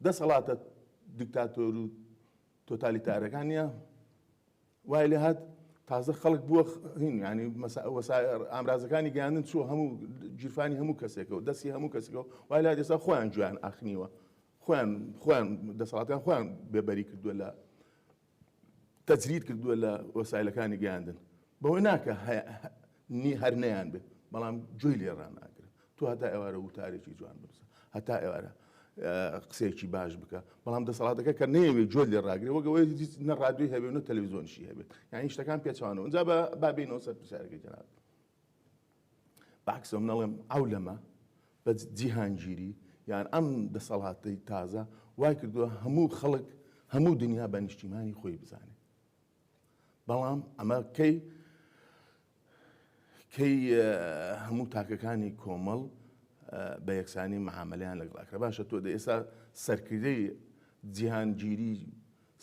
دەسەڵاتە دیکتاتۆر و تۆتالیتارەکانیە وای لێ هات تازە خەڵک بووە هین ینی ئامرازەکانی گەیاندن چوە هەموو جیرفانی هەموو کەسێکەوە دەستی هەموو کەسێکەوە وای لە دێستا خۆیان جویان ئاخنیوە خۆیان دەسەڵاتیان خۆیان بێبەری کردووە لە تەجرید کردووە لە وەسایلەکانی گەیاندن بەوەی ناکە هەر نەیان بێت بەڵام جوی لێڕان ناکرێت تۆ هەتا ئێوارە وتارێکی جوان بنووسە هەتا ئێوارە قسێکی باش بکە بەڵام دەسەڵاتەکە کە نەیەوێت جۆ لێ ڕاگرێت وەگەوەی نە ڕادیۆی هەبێت نە تەلەڤیزۆنیشی هەبێت یانی شتەکان پێچوانەوە ئەنجا با بینەوە سەر پرسیارەکەی جەناب باکسم نەڵێم ئەولەمە بە جیهانگیری یان ئەم دەسەڵاتی تازە وای کردووە هەموو خەڵک هەموو دنیا بە نیشتیمانی خۆی بزانێت بەڵام ئەمە کەی هەموو تاکەکانی کۆمەڵ بە یەکسانی مەعاملەیان لەگەڵاکرا باشە تۆ ئێستا سەرکردەی جیهانگیری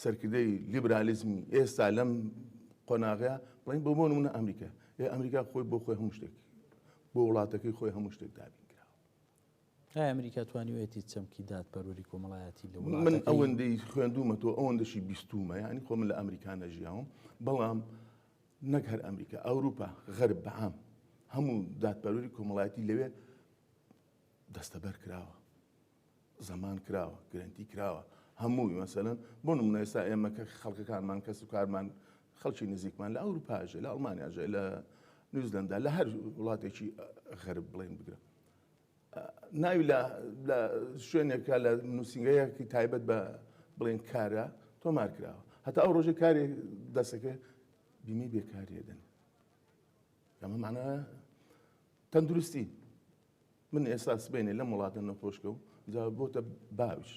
سەرکردەی لیبرالیزمی ئێستا لەم قۆناغەیە بڵین بۆ نمونە ئەمریکا ئەمریکا خۆی بۆ خۆی هەموو شتێک بۆ وڵاتەکەی خۆی هەموو شتێک دابین کراوە ئەمریکا توانیوێتی چەمکی دادپەروەری کۆمەڵایەتی لە من ئەوەندەی خوێندومە تۆ ئەوەندەشی بیستومە ینی خۆ من لە ئەمریکا نەژیاوم بەڵام نەک هەر ئەمریکا ئەوروپا غەرب بەعام هەموو دادپەروەری کۆمەڵایەتی لەوێ دەستەبەر کراوە زەمان کراوە گرنتی کراوە هەمووی مەسەلەن بۆ نمونە ئێستا ئێمە کە خەڵکەکانمان کەس و کارمان خەڵکی نزیکمان لە ئەوروپاژێ لە ئەڵمانیاژێ لە نیوزلەندا لە هەر وڵاتێکی غەرب بڵێن بگرە ناوی لە شوێنێکە لە نووسنگەیەکی تایبەت بە بڵێن کارە تۆمار کراوە هەتا ئەو ڕۆژە کارێک دەسەکە بیمەی بێکاریەدەن ئەمە معنە تەندروستی من ئێستا سبێنێ لەم وڵاتە نەخۆشکە و جا بۆتە باوش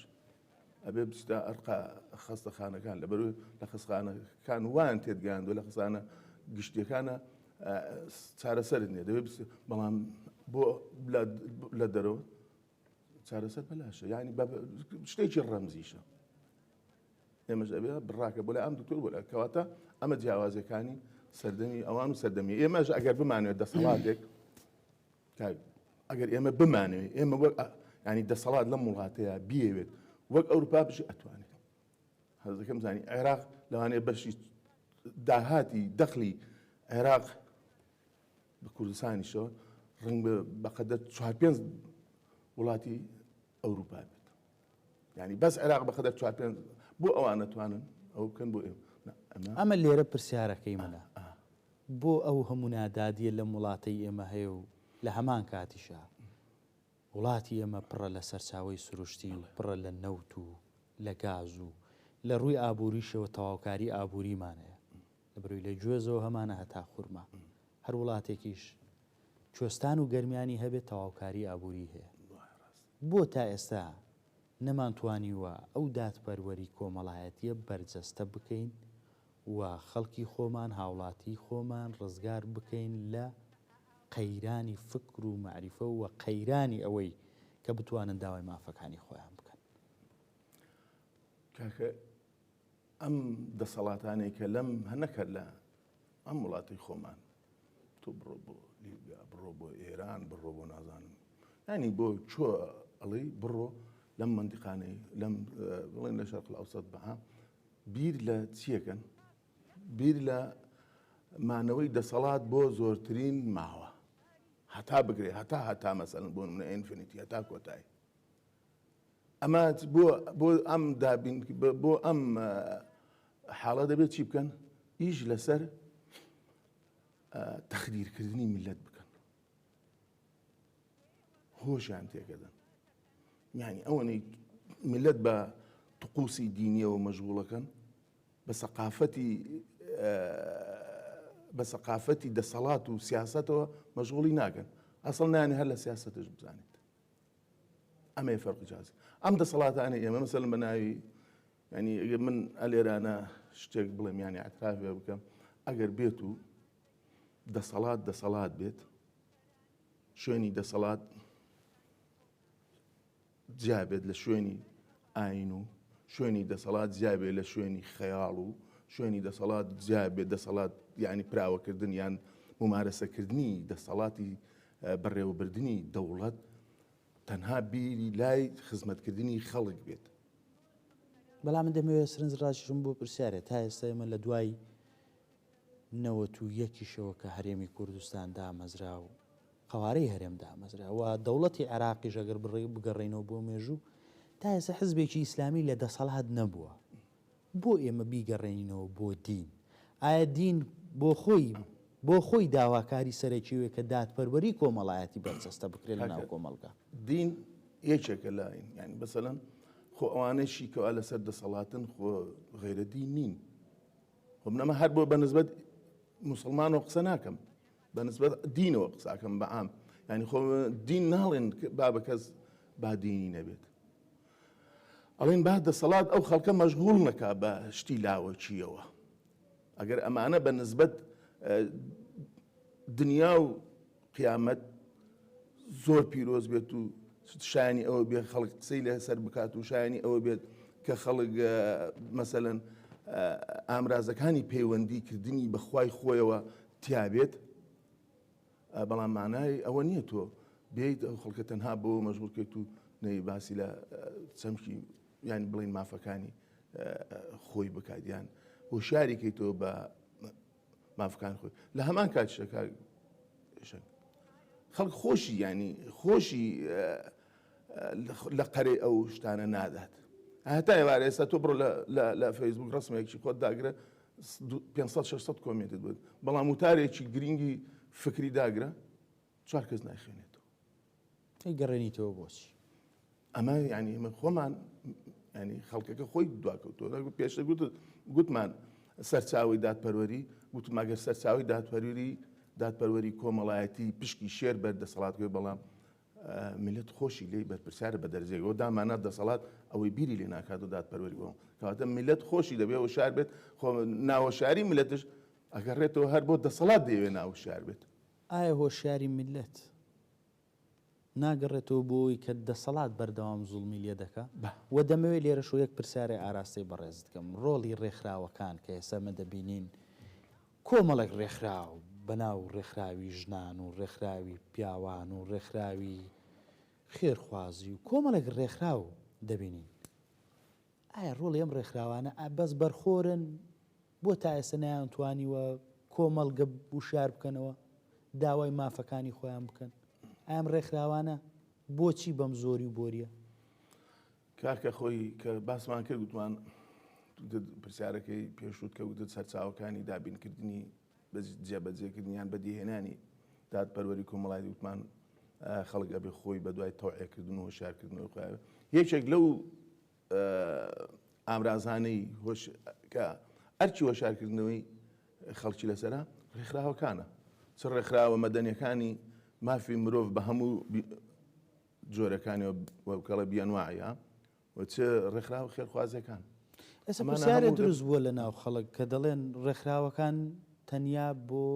ئەبێ بچتە ئەرقا خەستەخانەکان لە بەروی لە خستخانەکان وان تێدگاندوە لە خستانە گشتیەکانە چارەسەرت نیە دەبێت بەڵام بۆ لە دەرەوە چارەسەر بەلاشە یعنی شتێکی ڕەمزیشە ئێمەش ئەبێ بڕاکە بۆ لە ئەم دکتۆر بۆ لە کەواتە ئەمە جیاوازەکانی سەردەمی ئەوان و سەردەمی ئێمەش ئەگەر بمانوێت دەسەڵاتێک ئەگەر ئێمە بمانوێت ئێمە وەک ینی دەسەڵات لەم وڵاتەیە بیەوێت وەک ئەوروپا بژی ئەتوانێت هەزەکەم زانی عێراق لەوانەیە بەشی داهاتی دەخلی عێراق بە کوردستانیشەوە ڕنگ بەقەدەر 4-5 وڵاتی ئەوروپا بێت ینی بەس عێراق بەقەدەر 4-5 بۆ ئەوان نەتوانن ئەو بکەن بۆ ئەمە لێرە پرسیارەکەی منە بۆ ئەو هەموو نادادیە لەم وڵاتەی ئێمە هەیە و لە هەمان کاتیشە وڵاتی ئێمە پڕە لە سەرچاوی سروشتی و پڕە لە نەوت و لە گاز و لە ڕووی ئابووریشەوە تەواوکاری ئابووریمانەیە لە بەروی لە گوێزەوە هەمانە هەتا خوورما هەر وڵاتێکیش کوێستان و گەرمیانی هەبێت تەواوکاری ئابووری هەیە بۆ تا ئێستا نەمانتوانیوە ئەو دادپەروەری کۆمەڵایەتیە بەرجەستە بکەین و خەڵکی خۆمان هاوڵاتی خۆمان ڕزگار بکەین لە قەیرانی فکر و معریفە و قەیرانی ئەوەی کە بتوانن داوای مافەکانی خۆیان بکەن کاکە ئەم دەسەڵاتانەی کە لەم هەنەکرد لە ئەم وڵاتی خۆمان تۆ بڕۆ بۆ لیبیا بڕۆ بۆ ئێران بڕۆ بۆ نازانم ینی بۆ چۆ ئەڵێ بڕۆ لەم منتیقانەی لەم بڵێن لە شەرق ئەوسەد بەها بیر لە چیەکەن بیر لە مانەوەی دەسەڵات بۆ زۆرترین ماوە هەتا بگرێ هەتا مەسەلەن بۆ منە ئینفینیتی هەتا کۆتایی ئەمە بۆ ئەم دابین بۆ ئەم حاڵە دەبێت چی بکەن ئیش لەسەر تەخدیرکردنی میلەت بکەن هۆشیان تێکەدەن یعنی ئەوەنەی میلەت بە طقوسی دینیەوە مەشغوڵەکەن بە سەقافەتی دەسەڵات و سیاسەتەوە مەشغوڵی ناکەن ئەسڵ نانی هەر لە سیاسەتش بزانێت ئەمەیە فەرقی جیاوازی ئەم دەسەڵاتانە ئێمە مەسەلەن بە ناوی ینی من ئەلێرانە شتێک بڵێم یانی ئەترافێ بکەم ئەگەر بێت و دەسەڵات بێت شوێنی دەسەڵات جیا بێت لە شوێنی ئاین و شوێنی دەسەڵات جیا بێت لە شوێنی خەیاڵ و شوێنی دەسەڵات جیا بێت دەسەڵات یعنی پراوەکردن یان ممارەسەکردنی دەسەڵاتی بەڕێوەبردننی دەوڵەت تەنها بیری لای خزمەتکردنی خەڵک بێت بەڵام من دەمەوێت سرنج ڕاشم بۆ پرسیارێت تا ئێستا ئێمە لە دوای 91شەوە کە هەرێمی کوردستان دامەزرا و قەوارەی هەرێم دامەزرا و دەوڵەتی عێراقیش ئەگەر بگەڕێنەوە بۆ مێژوو تا ئێستا حزبێکی ئیسلامی لە دەسەڵات نەبووە بۆ ئێمە بیگەڕێنینەوە بۆ دین ئایا دین بۆ خۆی داواکاری سەرەکیوێ کە دادپەروەری کۆمەڵایەتی بەرچەستە بکرێت لە ناو کۆمەڵگا دین یەکێکە لاین یعنی بەسەلەن خۆ ئەوانەشی کەوا لەسەر دەسەڵاتن خۆ غیرە دین نین خۆ منەمە هەر بۆ بەنسبەت مسلمانەوە قسە ناکەم بەنسبەت دینەوە قساکەم بە عام ینی خۆ دین ناڵێن با بە کەس با دینی نەبێت ئەڵێن با دەسەڵات ئەو خەڵکە مەشغوڵ نەکا بە شتی لاوەچیەوە ئەگەر ئەمانە بە نسبەت دنیا و قیامەت زۆر پیرۆز بێت و شایانی ئەوە بێت خەڵک قسەی لەسەر بکات و شایانی ئەوە بێت کە خەڵک مەسەلەن ئامرازەکانی پەیوەندیکردنی بەخوای خۆیەوە تیابێت بەڵام مانای ئەوە نییە تۆ بێیت ئەو خەڵکە تەنها بۆ مەشغوڵکەیت و نەی باسی لە چەمکی یان بڵین مافەکانی خۆی بکاتیان هۆشیاریکەیتەوە بە مافەکان خۆی لە هەمان کاتشەکە خەڵک خۆشی ینی خۆشی لە قەرەی ئەو شتانە نادات هەتا ئێوارە ئێستا تۆ بڕۆ لە فەیسبوک ڕسمێکی خۆت داگرە 500-600 کۆمنتت بێت بەڵام وتارێکی گرنگی فکری داگرە 4 کەس نایخوێنێتەوە گەڕێنیتەوە بۆچی ئەمە ینی ئمە خۆمان ینی خەڵکەکە خۆی دواکەوتەوە پێشتر گوتمان سەرچاوی دادپەروەری گوتم ئەگەر سەرچاوی دادپەروەری کۆمەڵایەتی پشکی شێر بەردەسەڵاتگوێ بەڵام میلەت خۆشی لێی بەرپرسیارە بە دەرجێکەوە دامانات دەسەڵات ئەوەی بیری لێ ناکات و دادپەروەری بۆ کەواتە میلەت خۆشی دەبێت وشار بێت ناوەشاری میلەتش ئەگەڕێتەوە هەر بۆ دەسەڵات دەیەوێت ناوەشار بێت ئایا هۆشیاری میلەت ناگەڕێتەوە بۆی کە دەسەڵات بەردەوام زوڵمی لێ دەکا و دەمەوێت لێرەش یەک پرسیارێ ئاراستەی بەڕێز بکەم ڕۆڵی ڕێکخراوەکان کە ئێستا دەبینین کۆمەڵێک ڕێکخراو بەناو ڕێکخراوی ژنان و ڕێکخراوی پیاوان و ڕێکخراوی خێرخوازی و کۆمەڵێک ڕێکخراو دەبینین ئایا ڕۆڵی ئەم ڕێکخراوانە بەس بەرخۆرن بۆ تا ئێستا نەیانتوانیوە کۆمەڵگە وشار بکەنەوە داوای مافەکانی خۆیان بکەن ئەم ڕێکخراوانە بۆچی بەم زۆری و بۆریە کاکە خۆی کە باسمان کرد گوتمان پرسیارەکەی پێشوت کە وتت سەرچاوەکانی دابینکردنی جێبەجێکردنیان بەدیهێنانی دادپەروەری کۆمەڵایەتی وتمان خەڵک ئەبێ خۆی بە دوای تەوعیەکردن و هۆشیارکردنەوەی خۆیان یەکێک لەو ئامرازانەی کە ئەرچی هۆشیارکردنەوەی خەڵکی لەسەرە ڕێکخراوەکانە چ ڕێکخراوە مەدەنیەکانی مافی مرۆڤ بە هەموو جۆرەکانیەوە وەکەڵە بیانواعە و چ ڕێکخراوە خێرخوازیەکان ئێستا پرسیارێک دروست بووە لە ناو خەڵک کە دەڵێن ڕێکخراوەکان تەنیا بۆ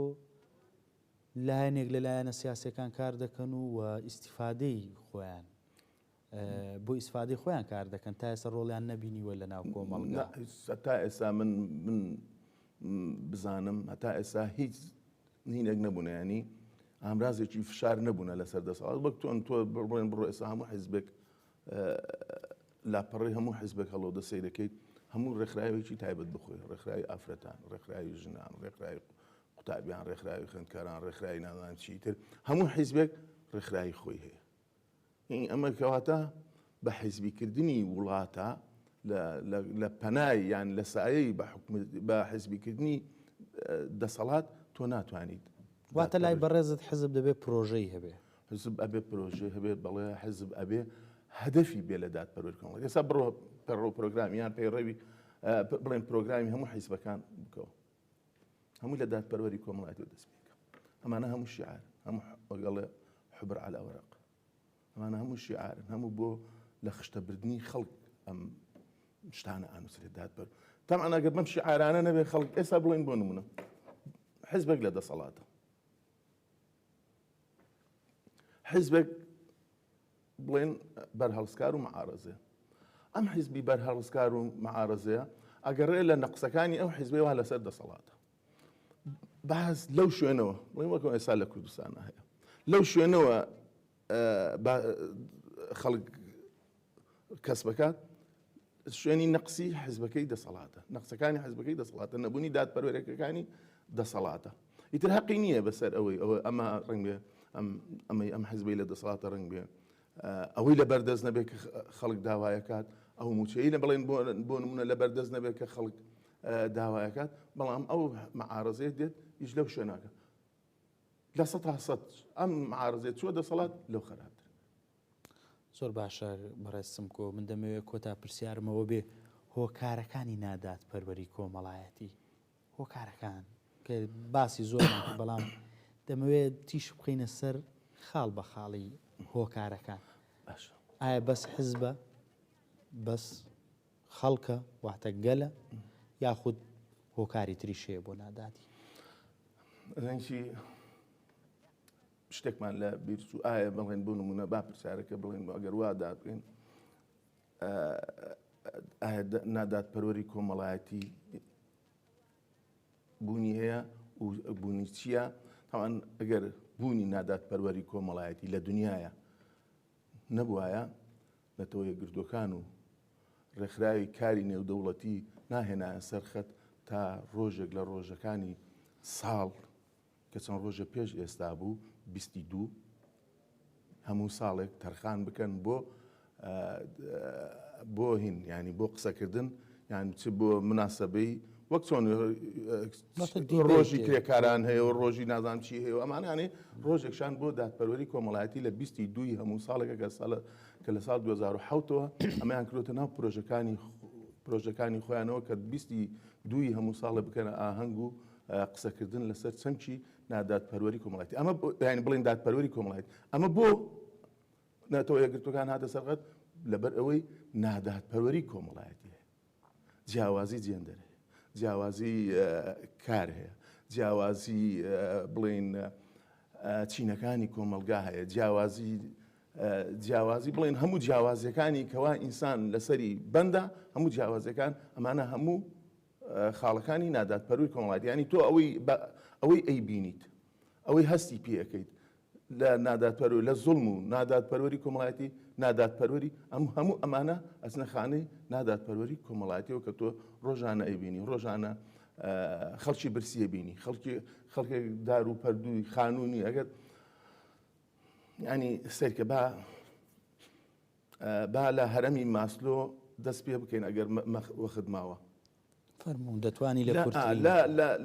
لایەنێک لەلایەنە سیاسیەکان کار دەکەن و ئیسیفادەی خۆیان بۆ ئیسفادەی خۆیان کار دەکەن تا ئێستا ڕۆڵیان نەبینیوە لە ناو کۆمەڵگا تا ئێستا من بزانم هەتا ئێستا هیچ نینێک نەبوونە ینی ئامرازێکی فشار نەبوونە لەسەر دەسەڵات وەک تۆ بڕێن بڕۆ ئێستا هەموو حیزبێک لاپەڕی هەموو حیزبێک هەڵۆ دەسەی دەکەیت هەموو ڕێکخراوێکی تایبەت بخۆی ڕێکخراوی ئافرەتان ڕێکخراوی ژنان ڕێکخراوی قوتابیان ڕێکخراوی خوێندکاران ڕێکخراوی نازانم چی تر هەموو حیزبێک ڕێکخراوی خۆی هەیە. ئەمە کەواتە بە حیزبیکردنی وڵاتە لە پەنای یان لە سایەی بە حیزبیکردنی دەسەڵات تۆ ناتوانیت. واتە لای بەڕێزت حزب دەبێت پرۆژەی هەبێ، حزب ئەبێ پرۆژێ هەبێت، بەڵێ حزب ئەبێ هەدەفی بێ لە دادپەروەریکردن. ئێستا بڕۆ پرۆگرامیان پەیڕەوی بڵێن پرۆگرامی هەموو حیزبەکان بکەوە، هەموو لە دادپەروەری کۆمەڵایەتی دەست پێکە. ئەمانە هەموو شیعار، هەموو وەگەڵێ حبر على ورق، ئەمانە هەموو شیعارن، هەموو بۆ لە خشتەبردنی خەڵک ئەم شتانە ئانووسێت دادپەر. تەمەن ئەگەر بەم شیعارانە نەبێ خەڵک ئێستا بڵێن بۆ نمونە حزبێک لە دەسەڵاتە، حزبێک بڵێن بەرهەڵسکار و معارەزەیە، ئەم حیزبی بەرهەڵسکار و معارەزەیە ئەگەڕێ لە نەقسەکانی ئەو حیزبێ وا لەسەر دەسەڵاتە. باز لەو شوێنەوە بڵێن وەکو ئێستا لە کوردستانە هەیە، لەو شوێنەوە خەڵک کەس بکات شوێنی نەقسی حیزبەکەی دەسەڵاتە، نەقسەکانی حیزبەکەی دەسەڵاتە، نەبوونی دادپەروەرەکەەکانی دەسەڵاتە. ئیتر حەقی نییە بەسەر ئەوەی ئەمە ڕنگ بێ ئەم حیزبەی لە دەسەڵاتە ڕنگ بێ ئەوەی لە بەردەست نەبێت کە خەڵک داوایەکات، ئەو موچەی لە بڵێن بۆ نمونە لە بەردەست نەبێت کە خەڵک داوایەکات، بەڵام ئەو معارەزەیە دێت هیچ لەو شوێناکە لە 100 ئەم معارەزێت چوە دەسەڵات لەو خەراتر. زۆر باشە بەڕێستم کۆ من دەمەوێت کۆتا پرسیارمەوە بێ هۆکارەکانی نادادپەروەری کۆمەڵایەتی، هۆکارەکان کە باسی زۆر بەڵام دەمەوێت تیش بخینە سەر خاڵ بە خاڵی هۆکارەکان. ئایا بەس حزبە، بەس خەڵکە واتە گەلە، یاخود هۆکاری تریشەیە بۆ ناداتی؟ ڕەنگی شتێکمان لە بیرچوو ئایا بڵێن بۆ نمونە با پرسیارەکە بڵێن ئەگەر وا دابکەین ئایا نادادپەروەری کۆمەڵایەتی بوونی هەیە و بوونی چییە؟ تاوان ئەگەر بوونی نادادپەروەری کۆمەڵایەتی لە دنیاە نەبووایە نەتەوە یەکگرتوەکان و ڕێکخراوی کاری نێودەوڵەتی ناهێنایە سەرخەت تا ڕۆژێک لە ڕۆژەکانی ساڵ کە چەند ڕۆژە پێش ئێستا بوو 22 هەموو ساڵێک تەرخان بکەن بۆ هین ینی بۆ قسەکردن یان چ بۆ مناسبەی وەک چۆن ڕۆژی کرێکاران هەیە و ڕۆژی نازان چی هەیە و ئەمانانێ ڕۆژێکشان بۆ دادپەروەری کۆمەڵایەتی لە 22 هەموو ساڵێکە کە لە ساڵ 2007ەوە ئەمەیان کردوتە ناو پرۆژەکانی خۆیانەوە کە 22 هەموو ساڵە بکەنە ئاهەنگ و قسەکردن لەسەر چەمکی نادادپەروەری کۆمەڵایەتی. ئەمە ینی بڵێن دادپەروەری کۆمەڵایەتی ئەمە بۆ نەتەوە یەکگرتوەکان هاتە سەرقەت لەبەر ئەوەی نادادپەروەری کۆمەڵایەتی هەیە، جیاوازی جێندەر هەیە، جیاوازی کار هەیە، جیاوازی بڵێن چینەکانی کۆمەلگا هەیە، جیاوازی بڵێن هەموو جیاوازیەکانی کەوا ئینسان لەسەری بەندە هەموو جیاوازیەکان ئەمانە هەموو خاڵەکانی نادادپەروەری کۆمەڵایەتی. ینی تۆ ئەوەی ئەیبینیت ئەوەی هەستی پێەکەیت لە نادادپەروەری لە زوڵم و نادادپەروەری کۆمەڵایەتی نادادپەروەری هەموو ئەمانە ئەچنەخانەی نادادپەروەری کۆمەڵایەتیەوە کە تۆ ڕۆژانە ئەیبینی، ڕۆژانە خەڵکی برسیە بینی، خەڵکێک دار و پەردووی خانوونی ئەگەر ینی سەرکە با لە هەرەمی ماسلۆ دەست پێ بکەین ئەگەر وەخت ماوە فەرموو دەتوانی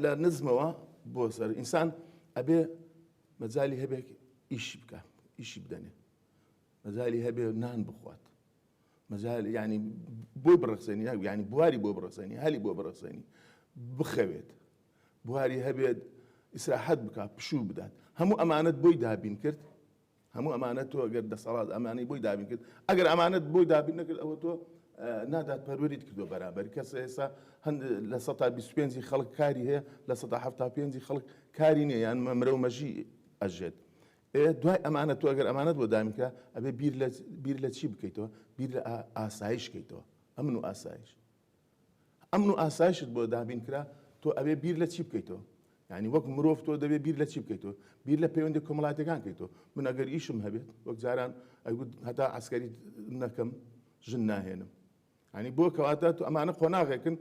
لە نزمەوە بۆ سەر ئینسان ئەبێ مەجای هەبێ ئیشی بکە، ئیشی بدەنێ، مەجای هەبێ نان بخوات، مەجای ینی بۆی بڕخسێنی ینی بواری بۆ بڕخسێنی هەلی بۆ بڕخسێنی بخەوێت، بواری هەبێت ئیسراحەت بکات، پشوو بدات. هەموو ئەمانەت بۆی دابین کرد، هەموو ئەمانەت تۆ ئەگەر دەسەڵات ئەمانەی بۆی دابین کرد، ئەگەر ئەمانەت بۆی دابین نەکرد ئەوە تۆ نادادپەروەریت کردو بەرامبەر کەس ئێستا هەند لە 125 خەڵک کاری هەیە لە 175 خەڵک کاری نییە یان مەمرە و مەژی ئەژێت. دوای ئەمانەت تۆ ئەگەر ئەمانەت بۆ دامینکە ئەبێ بیر لە چی بکەیتەوە؟ بیر لە ئاسایش بکەیتەوە، ئەمن و ئاسایش. ئەمن و ئاسایشت بۆ دابین کرا تۆ ئەبێ بیر لە چی بکەیتەوە؟ ینی وەک مرۆڤ تۆ دەبێت بیر لە چی بکەیتەوە؟ بیر لە پەیوەندی کۆمەڵایەتیەکان بکەیتەوە. من ئەگەر ئیشم هەبێت وەک جاران ئەیگوت هەتا عەسکەری نەکەم ژن ناهێنم، ینی بۆ کەواتە تو ئەمانە قۆناغێکن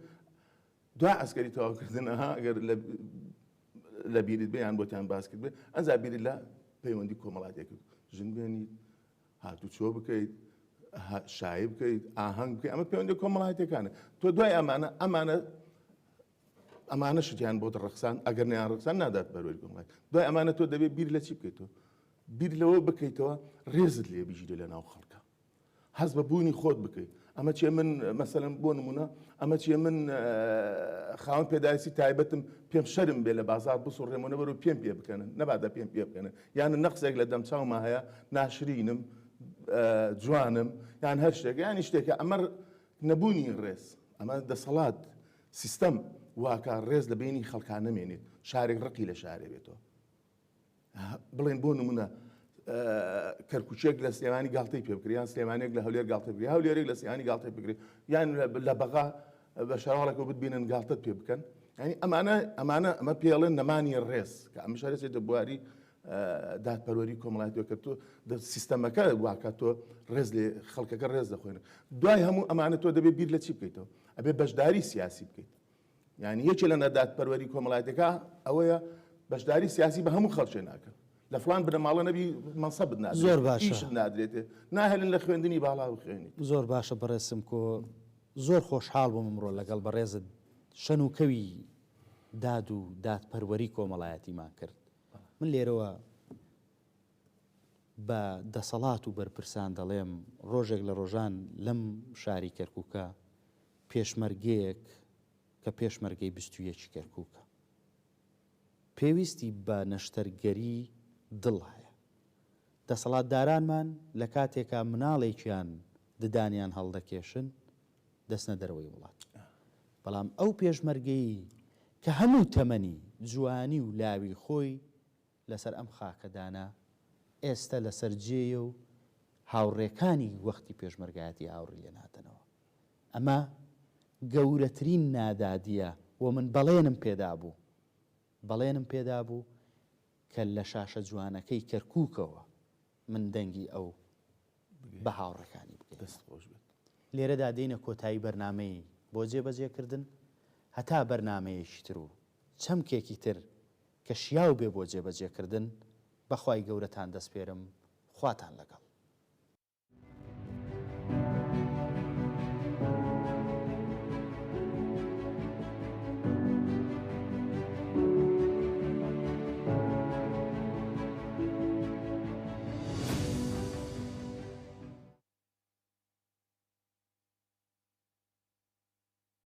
دوای عەسکەری تەواوکردنەها ئەگەر لە بیریت بێ یان بۆتیان باس کرد بێ ئەنجا بیری لە پەیوەندی کۆمەڵاتێک ژن بێنیت هاتوو چۆ بکەیت شایی بکەیت ئاهەنگ بکەیت ئەمە پەیوەندی کۆمەڵاتەکانە تۆ دوای ئەمانە شتیان بۆ ڕخسان ئەگەر نیان ڕخسان نادات بەروەری کۆمەڵات دوای ئەمانە تۆ دەبێت بیر لە چی بکەیتەوە بیر لەوە بکەیتەوە ڕێزت لێ بیژیرە لە ناو خەڵکە حەز بە بوونی خۆت بکەیت ئەمە چێ من مەسەلەن بۆ نمونە ئەمە چێ من خاوەن پێداویستی تایبەتم پێم شەرم بێ لە بازار بسوڕێمەوە بەرەو پێم پێ بکەنن نەبادە پێم پێ بکەنن یان نەقسێک لە دەمچاومە هەیە ناشرینم جوانم یان هەر شتێک یانی شتێکە ئەمە نەبوونی ڕێز ئەمە دەسەڵات سیستەم واکە ڕێز لە بینی خەڵکان نەمێنێت شارێک ڕقی لە شارێ بێتەوە بڵێن بۆ نمونە کەرکوچێک لە سلێمانی گاڵتەی پێ بکرێت یان سلێمانێک لە هەولێر گاڵتەی بکرێت هەولێرێک لە سلێمانی گاڵتەی بکرێت یان لە بەغا بە شەڕاڵێکەوە بتبینن گاڵتەت پێ بکەن ینی ئەمە پێڵێن نەمانی ڕێز کە ئەمە شارێت دەبواری دادپەروەری کۆمەڵایەتەوە کە تۆ سیستەمەکە واکە تۆ ڕێز لێ خەڵکەکە ڕێز دەخۆێنن دوای هەموو ئەمانە تۆ دەبێت بیر لە چی بکەیتەوە ئەبێ بەشداری سیاسی بکەیت یعنی یەکێ لە نەدادپەروەری کۆمەڵایەتەکە ئەوەیە بەشداری سیاسی بە هەموو خەڵکێ ناکە لە فلان بنەماڵە نەبی مەنسەب نادرێت زۆر باشە ئیشت نادرێتێ ناهێنن لە خوێندنی باڵا بخوێنیت زۆر باشە بەڕێزم کۆ زۆر خۆشحاڵ بووم ئەمڕۆ لەگەڵ بەڕێزت شەن و کەوی داد و دادپەروەری کۆمەڵایەتیمان کرد من لێرەوە بە دەسەڵات و بەرپرسان دەڵێم ڕۆژێک لە ڕۆژان لەم شاری کەرکووکە پێشمەرگەیەک کە پێشمەرگەی 21 کەرکووکە پێویستی بە نەشتەرگەری دڵ هەیە دەسەڵاتدارانمان لە کاتێکا مناڵێکیان ددانیان هەڵدەکێشن دەستنە دەرەوەی وڵات بەڵام ئەو پێشمەرگەی کە هەموو تەمەنی جوانی و لاوی خۆی لەسەر ئەم خاکەدانە ئێستا لەسەر جێیە و هاوڕێکانی وەختی پێشمەرگایەتی هاوڕی لێ ناتەنەوە ئەمە گەورەترین نادادیە و من بەڵێنم پێدا بوو کە لە شاشە جوانەکەی کەرکووکەوە من دەنگی ئەو بە هاوڕەکانی بکەین دەست خۆش بێت لێرەدا دێنە کۆتایی بەرنامەی بۆ جێبەجێکردن هەتا بەرنامەیەکی تر و چەمکێکی تر کە شیاو بێ بۆ جێبەجێکردن بەخوای گەورەتان دەست پێرم خواتان لەگەڵ